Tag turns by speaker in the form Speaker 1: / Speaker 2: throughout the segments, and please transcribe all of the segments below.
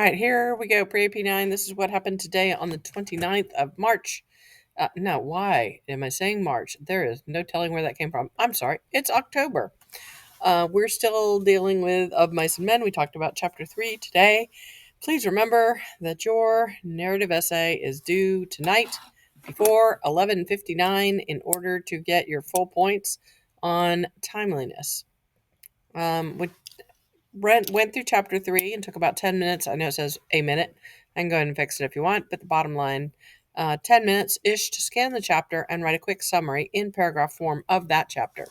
Speaker 1: All right, here we go. Pre AP9. This is what happened today on the 29th of March. No, why am I saying March? There is no telling where that came from. I'm sorry. It's October. We're still dealing with Of Mice and Men. We talked about chapter 3 today. Please remember that your narrative essay is due tonight before 11:59 in order to get your full points on timeliness. We went through chapter 3 and took about 10 minutes. I know it says a minute. I can go ahead and fix it if you want, but the bottom line 10 minutes ish to scan the chapter and write a quick summary in paragraph form of that chapter.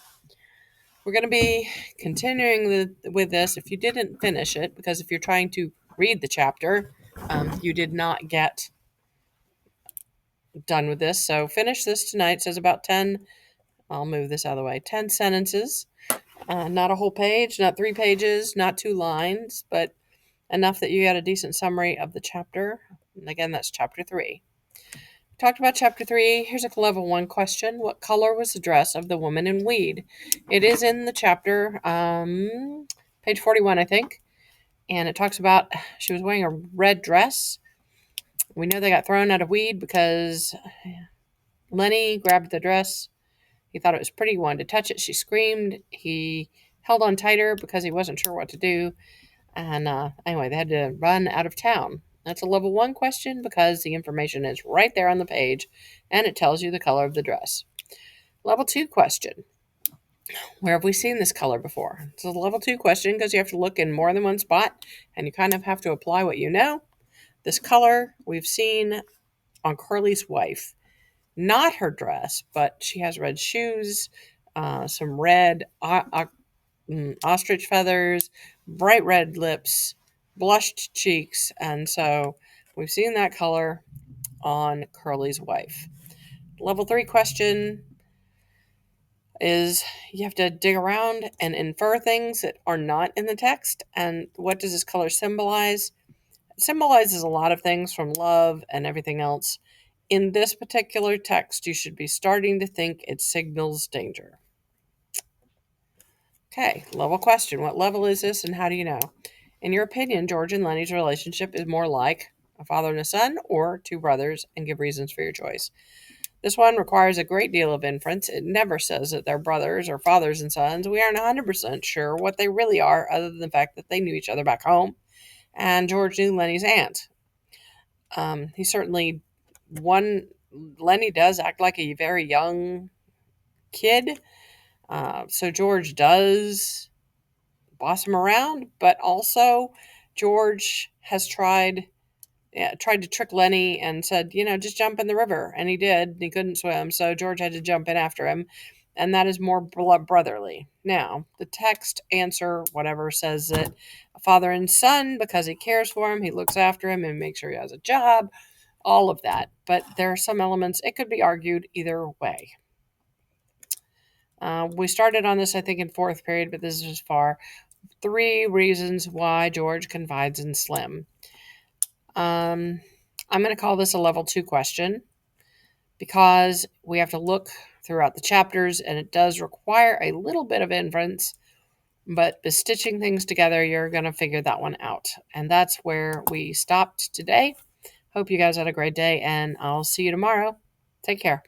Speaker 1: We're going to be continuing with this if you didn't finish it, because if you're trying to read the chapter, you did not get done with this. So finish this tonight. It says about 10, I'll move this out of the way, 10 sentences. Not a whole page, not 3 pages, not 2 lines, but enough that you got a decent summary of the chapter. And again, that's chapter 3. We talked about chapter 3. Here's a level 1 question. What color was the dress of the woman in Weed? It is in the chapter, page 41, I think. And it talks about she was wearing a red dress. We know they got thrown out of Weed because Lenny grabbed the dress. He thought it was pretty. He wanted to touch it. She screamed. He held on tighter because he wasn't sure what to do. And anyway, they had to run out of town. That's a level 1 question because the information is right there on the page and it tells you the color of the dress. Level 2 question. Where have we seen this color before? It's a level 2 question because you have to look in more than one spot and you kind of have to apply what you know. This color we've seen on Curly's wife. Not her dress, but she has red shoes, some red ostrich feathers, bright red lips, blushed cheeks, and so we've seen that color on Curly's wife. Level 3 question is you have to dig around and infer things that are not in the text. And what does this color symbolize? It symbolizes a lot of things from love and everything else. In this particular text, you should be starting to think it signals danger. Okay, level question. What level is this and how do you know? In your opinion, George and Lenny's relationship is more like a father and a son or 2 brothers, and give reasons for your choice. This one requires a great deal of inference. It never says that they're brothers or fathers and sons. We aren't 100% sure what they really are, other than the fact that they knew each other back home, and George knew Lenny's aunt. He certainly, Lenny does act like a very young kid, so George does boss him around, but also George has tried to trick Lenny and said, just jump in the river. And he did. He couldn't swim, so George had to jump in after him. And that is more brotherly. Now, the text answer, whatever, says that a father and son, because he cares for him, he looks after him and makes sure he has a job, all of that. But there are some elements, it could be argued either way. We started on this, I think, in 4th period, but this is as far. 3 reasons why George confides in Slim. I'm going to call this a level 2 question because we have to look throughout the chapters and it does require a little bit of inference, but by stitching things together, you're going to figure that one out. And that's where we stopped today. Hope you guys had a great day and I'll see you tomorrow. Take care.